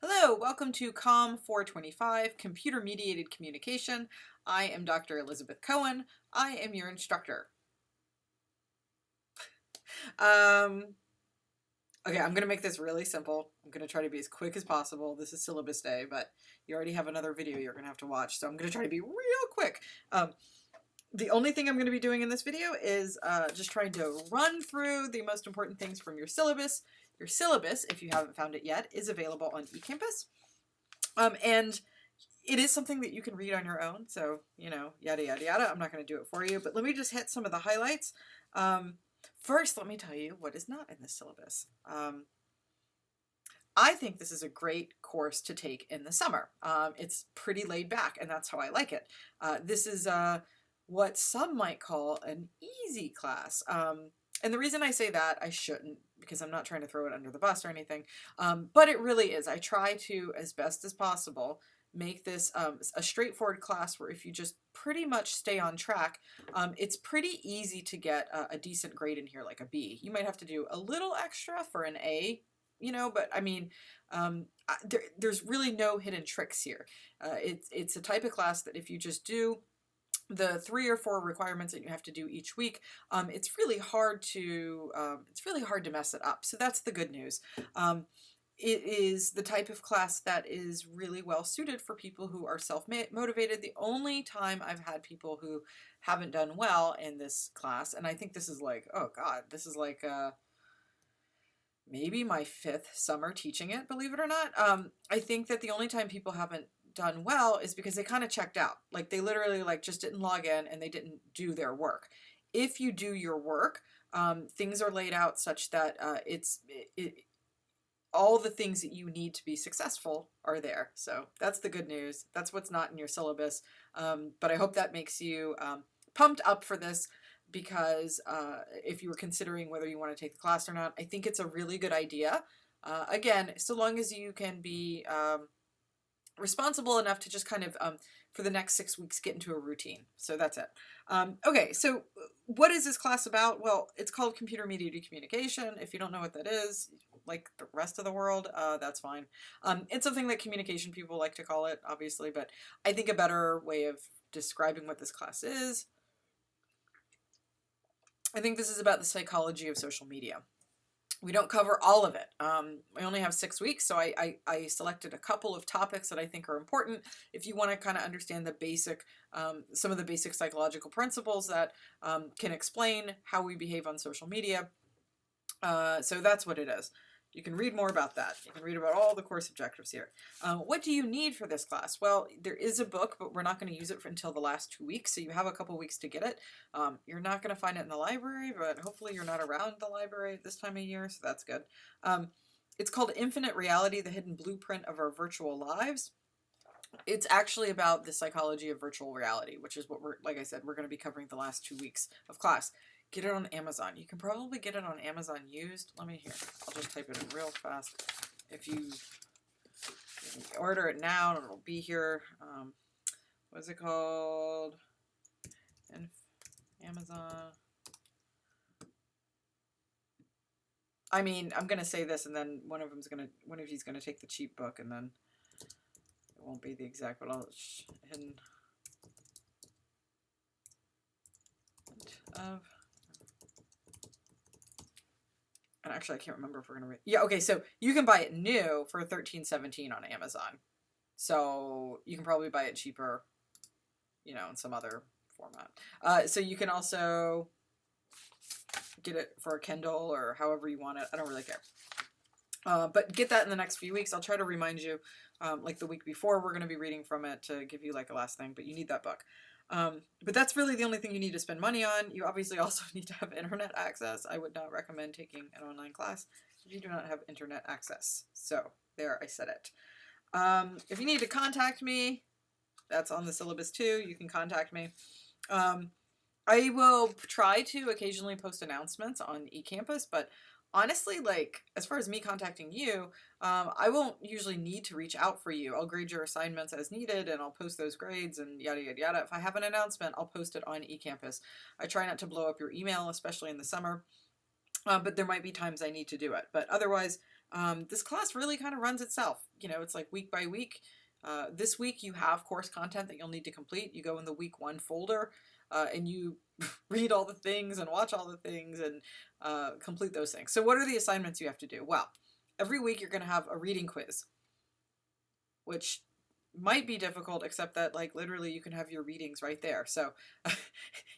Hello, welcome to COMM425, Computer Mediated Communication. I am Dr. Elizabeth Cohen. I am your instructor. Okay, I'm going to make this really simple. I'm going to try to be as quick as possible. This is syllabus day, but you already have another video you're going to have to watch, so I'm going to try to be real quick. The only thing I'm going to be doing in this video is just trying to run through the most important things from your syllabus. Your syllabus, if you haven't found it yet, is available on eCampus. And it is something that you can read on your own, so, you know, yada, yada, yada. I'm not going to do it for you, but let me just hit some of the highlights. First, let me tell you what is not in the syllabus. I think this is a great course to take in the summer. It's pretty laid back, and that's how I like it. This is what some might call an easy class. And the reason I say that, I shouldn't, because I'm not trying to throw it under the bus or anything, but it really is. I try to, as best as possible, make this a straightforward class where if you just pretty much stay on track, it's pretty easy to get a decent grade in here, like a B. You might have to do a little extra for an A, you know, but I mean, there's really no hidden tricks here. It's a type of class that if you just do the 3 or 4 requirements that you have to do each week, it's really hard to mess it up. So that's the good news. It is the type of class that is really well suited for people who are self-motivated. The only time I've had people who haven't done well in this class, and I think this is like, oh God, this is like maybe my 5th summer teaching it, believe it or not. I think that the only time people haven't done well is because they kind of checked out. Like they literally like just didn't log in and they didn't do their work. If you do your work, things are laid out such that all the things that you need to be successful are there. So that's the good news. That's what's not in your syllabus. But I hope that makes you pumped up for this, because if you were considering whether you want to take the class or not, I think it's a really good idea. Again, so long as you can be responsible enough to just kind of, for the next 6 weeks, get into a routine. So that's it. Okay, so what is this class about? Well, it's called Computer Mediated Communication. If you don't know what that is, like the rest of the world, that's fine. It's something that communication people like to call it, obviously, but I think a better way of describing what this class is, I think this is about the psychology of social media. We don't cover all of it. We only have 6 weeks, so I selected a couple of topics that I think are important if you want to kind of understand the basic, some of the basic psychological principles that can explain how we behave on social media. So that's what it is. You can read more about that. You can read about all the course objectives here. What do you need for this class? Well, there is a book, but we're not going to use it until the last 2 weeks, so you have a couple weeks to get it. You're not going to find it in the library, but hopefully you're not around the library at this time of year, so that's good. It's called Infinite Reality, the Hidden Blueprint of Our Virtual Lives. It's actually about the psychology of virtual reality, which is what like I said, we're going to be covering the last 2 weeks of class. Get it on Amazon. You can probably get it on Amazon used. Let me hear. I'll just type it in real fast. If you order it now, it'll be here. What is it called? Amazon. I mean, I'm gonna say this, and then one of you's gonna take the cheap book, and then it won't be the exact, but I'll hidden of. And actually, I can't remember if we're going to read. Yeah, okay, so you can buy it new for $13.17 on Amazon. So you can probably buy it cheaper, you know, in some other format. So you can also get it for a Kindle or however you want it. I don't really care. But get that in the next few weeks. I'll try to remind you, like the week before, we're going to be reading from it to give you like a last thing, but you need that book. But that's really the only thing you need to spend money on. You obviously also need to have internet access. I would not recommend taking an online class if you do not have internet access. So there, I said it. If you need to contact me, that's on the syllabus too. You can contact me. I will try to occasionally post announcements on eCampus, but honestly, like, as far as me contacting you, I won't usually need to reach out for you. I'll grade your assignments as needed, and I'll post those grades and yada, yada, yada. If I have an announcement, I'll post it on eCampus. I try not to blow up your email, especially in the summer, but there might be times I need to do it. But otherwise, this class really kind of runs itself. You know, it's like week by week. This week you have course content that you'll need to complete. You go in the week 1 folder and you read all the things and watch all the things and complete those things. So what are the assignments you have to do? Well, every week you're going to have a reading quiz, which might be difficult, except that like literally you can have your readings right there. So,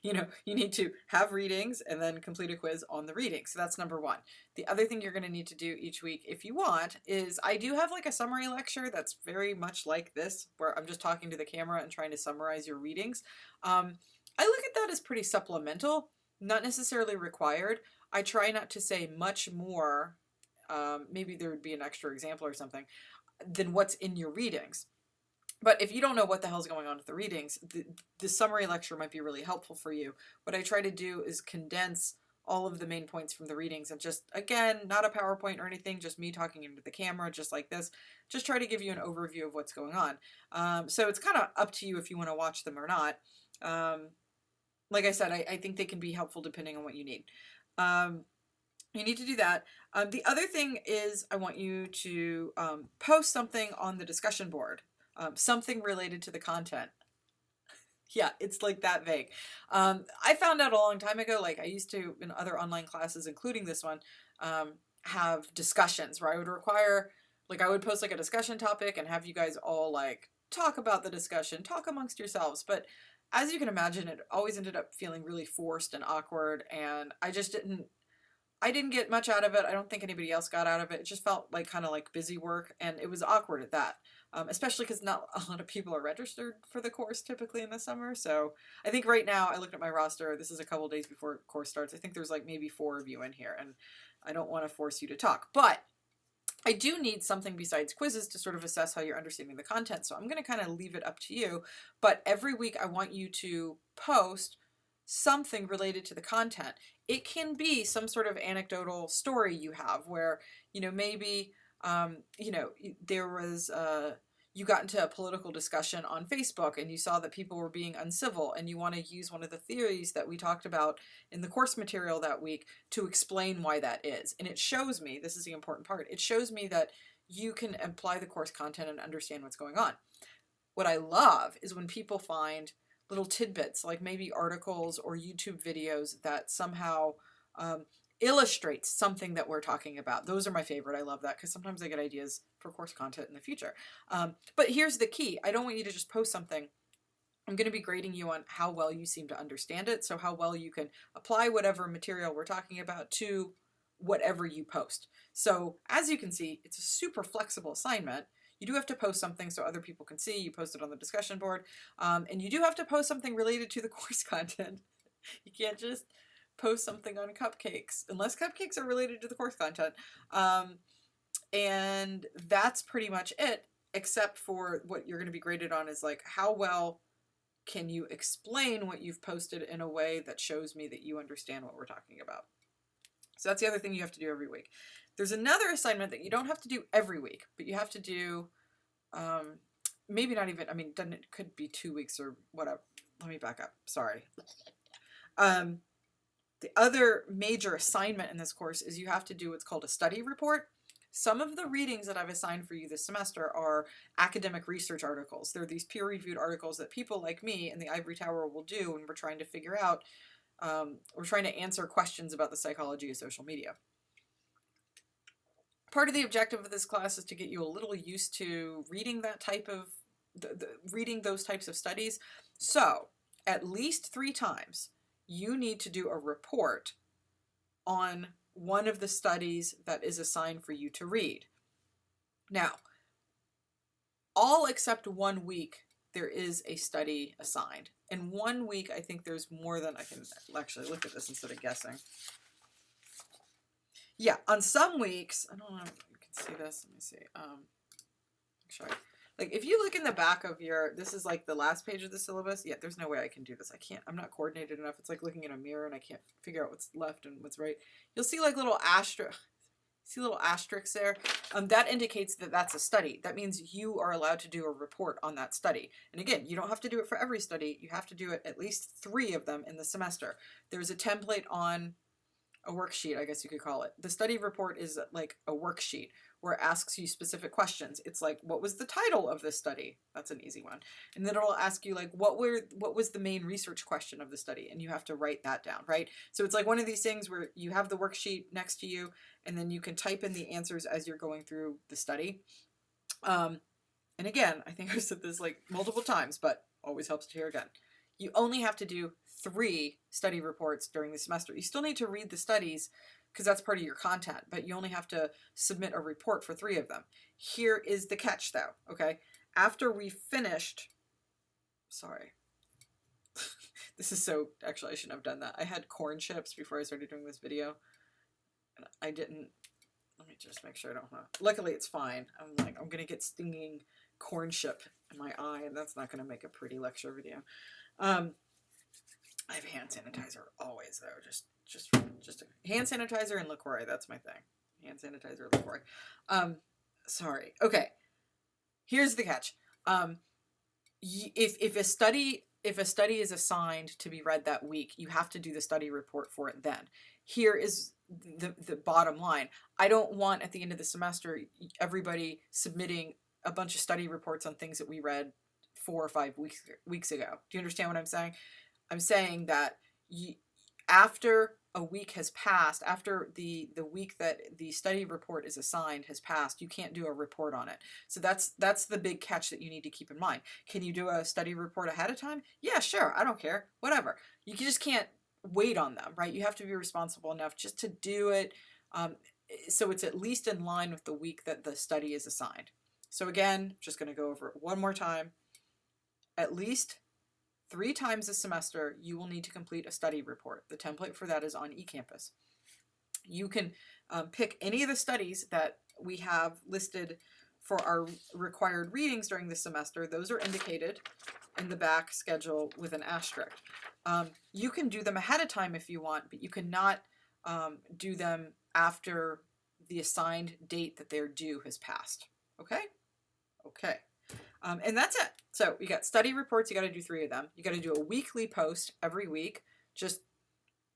you know, you need to have readings and then complete a quiz on the reading. So that's number 1. The other thing you're going to need to do each week, if you want, is I do have like a summary lecture that's very much like this, where I'm just talking to the camera and trying to summarize your readings. I look at that as pretty supplemental, not necessarily required. I try not to say much more, maybe there would be an extra example or something, than what's in your readings. But if you don't know what the hell's going on with the readings, the summary lecture might be really helpful for you. What I try to do is condense all of the main points from the readings and just, again, not a PowerPoint or anything, just me talking into the camera, just like this. Just try to give you an overview of what's going on. So it's kind of up to you if you want to watch them or not. Like I said, I think they can be helpful depending on what you need. You need to do that. The other thing is I want you to post something on the discussion board. Something related to the content. Yeah, it's like that vague. I found out a long time ago, like I used to in other online classes, including this one, have discussions where I would require, like I would post like a discussion topic and have you guys all like talk about the discussion, talk amongst yourselves. But as you can imagine, it always ended up feeling really forced and awkward, and I didn't get much out of it. I don't think anybody else got out of it. It just felt like kind of like busy work, and it was awkward at that. Especially because not a lot of people are registered for the course typically in the summer. So I think right now, I looked at my roster, this is a couple days before course starts. I think there's like maybe 4 of you in here, and I don't want to force you to talk. But I do need something besides quizzes to sort of assess how you're understanding the content. So I'm going to kind of leave it up to you. But every week I want you to post something related to the content. It can be some sort of anecdotal story you have where, you know, maybe, you know, there was, you got into a political discussion on Facebook and you saw that people were being uncivil and you want to use one of the theories that we talked about in the course material that week to explain why that is. And it shows me, this is the important part, it shows me that you can apply the course content and understand what's going on. What I love is when people find little tidbits, like maybe articles or YouTube videos that somehow illustrates something that we're talking about. Those are my favorite. I love that because sometimes I get ideas for course content in the future. But here's the key. I don't want you to just post something. I'm going to be grading you on how well you seem to understand it. So how well you can apply whatever material we're talking about to whatever you post. So as you can see, it's a super flexible assignment. You do have to post something so other people can see. You post it on the discussion board. And you do have to post something related to the course content. You can't just post something on cupcakes, unless cupcakes are related to the course content. And that's pretty much it, except for what you're going to be graded on is like, how well can you explain what you've posted in a way that shows me that you understand what we're talking about? So that's the other thing you have to do every week. There's another assignment that you don't have to do every week, but you have to do, maybe not even, I mean, it could be 2 weeks or whatever. Let me back up. Sorry. The other major assignment in this course is you have to do what's called a study report. Some of the readings that I've assigned for you this semester are academic research articles. They're these peer-reviewed articles that people like me in the ivory tower will do when we're trying to figure out, we're trying to answer questions about the psychology of social media. Part of the objective of this class is to get you a little used to reading that type of, reading those types of studies. So at least 3 times, you need to do a report on one of the studies that is assigned for you to read. Now, all except 1 week, there is a study assigned. And 1 week, I think there's more than I can actually look at this instead of guessing. Yeah, on some weeks, I don't know if you can see this. Let me see. Actually, like if you look in the back of your, this is like the last page of the syllabus. Yeah, there's no way I can do this. I can't, I'm not coordinated enough. It's like looking in a mirror and I can't figure out what's left and what's right. You'll see like little asterisks there. That indicates that that's a study. That means you are allowed to do a report on that study. And again, you don't have to do it for every study. You have to do it at least 3 of them in the semester. There's a template on a worksheet, I guess you could call it. The study report is like a worksheet where it asks you specific questions. It's like, what was the title of this study? That's an easy one. And then it'll ask you like, what was the main research question of the study? And you have to write that down, right? So it's like one of these things where you have the worksheet next to you, and then you can type in the answers as you're going through the study. And again, I think I've said this like multiple times, but always helps to hear again. You only have to do 3 study reports during the semester. You still need to read the studies because that's part of your content, but you only have to submit a report for 3 of them. Here is the catch though, okay? After we finished, sorry, this is so, actually I shouldn't have done that. I had corn chips before I started doing this video, and I didn't, let me just make sure I don't have, luckily it's fine. I'm like, I'm gonna get stinging corn chip in my eye, and that's not gonna make a pretty lecture video. I have hand sanitizer always though, just hand sanitizer and LaCroix. That's my thing. Hand sanitizer, LaCroix. Sorry. Okay. Here's the catch. If a study is assigned to be read that week, you have to do the study report for it then. Here is the bottom line. I don't want at the end of the semester everybody submitting a bunch of study reports on things that we read 4 or 5 weeks ago. Do you understand what I'm saying? I'm saying that after a week has passed, after the week that the study report is assigned has passed, you can't do a report on it. So that's the big catch that you need to keep in mind. Can you do a study report ahead of time? Yeah, sure. I don't care. Whatever. You just can't wait on them, right? You have to be responsible enough just to do it so it's at least in line with the week that the study is assigned. So again, just going to go over it one more time. At least 3 times a semester, you will need to complete a study report. The template for that is on eCampus. You can pick any of the studies that we have listed for our required readings during the semester. Those are indicated in the back schedule with an asterisk. You can do them ahead of time if you want, but you cannot do them after the assigned date that they're due has passed. Okay? Okay. And that's it. So you got study reports, you got to do 3 of them. You got to do a weekly post every week, just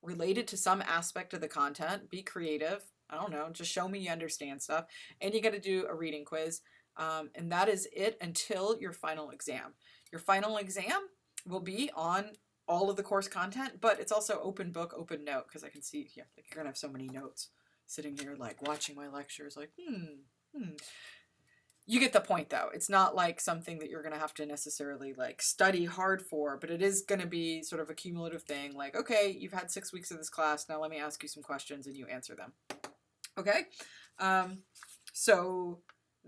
related to some aspect of the content. Be creative. I don't know, just show me you understand stuff. And you got to do a reading quiz. And that is it until your final exam. Your final exam will be on all of the course content, but it's also open book, open note, because I can see, yeah, like you're going to have so many notes sitting here, like watching my lectures, like, You get the point though. It's not like something that you're going to have to necessarily like study hard for, but it is going to be sort of a cumulative thing. Like, okay, you've had 6 weeks of this class. Now let me ask you some questions and you answer them. Okay. So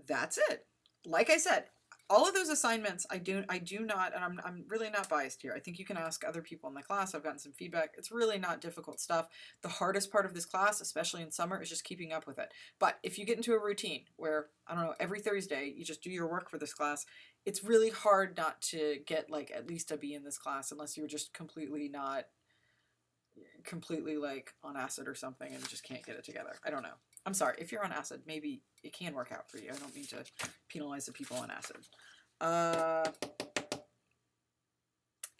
that's it. Like I said, all of those assignments, I do not, and I'm really not biased here. I think you can ask other people in the class. I've gotten some feedback. It's really not difficult stuff. The hardest part of this class, especially in summer, is just keeping up with it. But if you get into a routine where, I don't know, every Thursday you just do your work for this class, it's really hard not to get like at least a B in this class unless you're just completely like on acid or something and just can't get it together. I don't know. I'm sorry. If you're on acid, maybe it can work out for you. I don't mean to penalize the people on acid.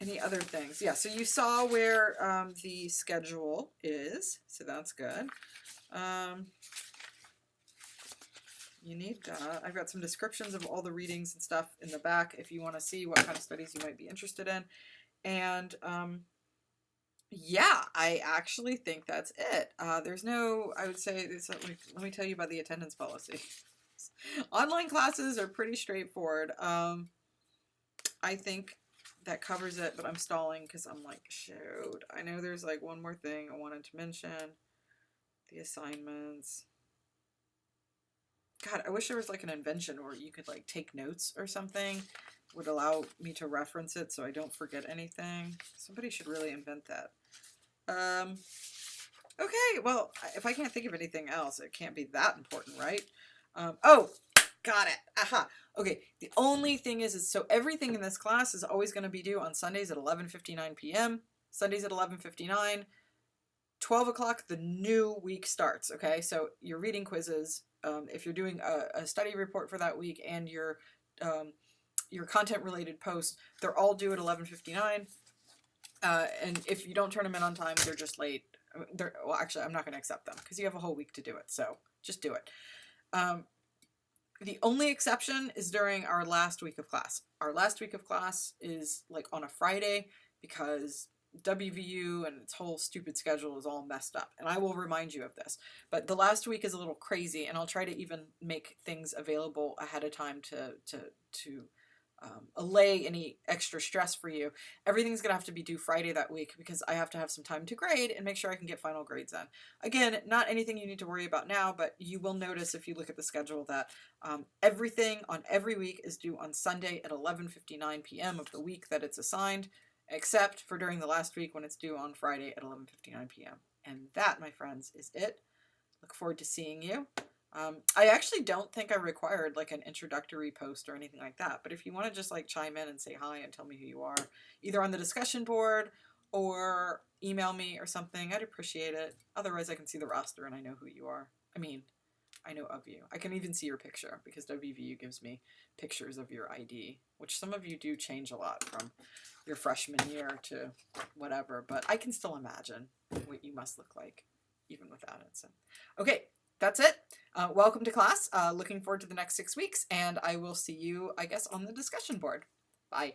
Any other things? Yeah, so you saw where the schedule is, so that's good. You need that. I've got some descriptions of all the readings and stuff in the back if you want to see what kind of studies you might be interested in. And yeah, I actually think that's it. There's no, I would say, it's like, let me tell you about the attendance policy. Online classes are pretty straightforward. I think that covers it, but I'm stalling because I'm like, shoot. I know there's like one more thing I wanted to mention. The assignments. God, I wish there was like an invention where you could like take notes or something. Would allow me to reference it so I don't forget anything. Somebody should really invent that. Okay, well, if I can't think of anything else, it can't be that important, right? Oh, got it. Aha. Okay, the only thing is so everything in this class is always going to be due on Sundays at 11:59 p.m. Sundays at 11:59. 12 o'clock, the new week starts, okay? So your reading quizzes, if you're doing a study report for that week and your content-related posts, they're all due at 11:59. And if you don't turn them in on time, they're just late. Well, actually, I'm not going to accept them because you have a whole week to do it. So just do it. The only exception is during our last week of class. Our last week of class is like on a Friday because WVU and its whole stupid schedule is all messed up. And I will remind you of this. But the last week is a little crazy, and I'll try to even make things available ahead of time to allay any extra stress for you. Everything's going to have to be due Friday that week because I have to have some time to grade and make sure I can get final grades in. Again, not anything you need to worry about now, but you will notice if you look at the schedule that everything on every week is due on Sunday at 11:59 p.m. of the week that it's assigned, except for during the last week when it's due on Friday at 11:59 p.m. And that, my friends, is it. Look forward to seeing you. I actually don't think I required like an introductory post or anything like that, but if you want to just like chime in and say hi and tell me who you are, either on the discussion board or email me or something, I'd appreciate it. Otherwise, I can see the roster and I know who you are. I mean, I know of you. I can even see your picture because WVU gives me pictures of your ID, which some of you do change a lot from your freshman year to whatever, but I can still imagine what you must look like even without it. So, okay. That's it. Welcome to class. Looking forward to the next 6 weeks, and I will see you, I guess, on the discussion board. Bye.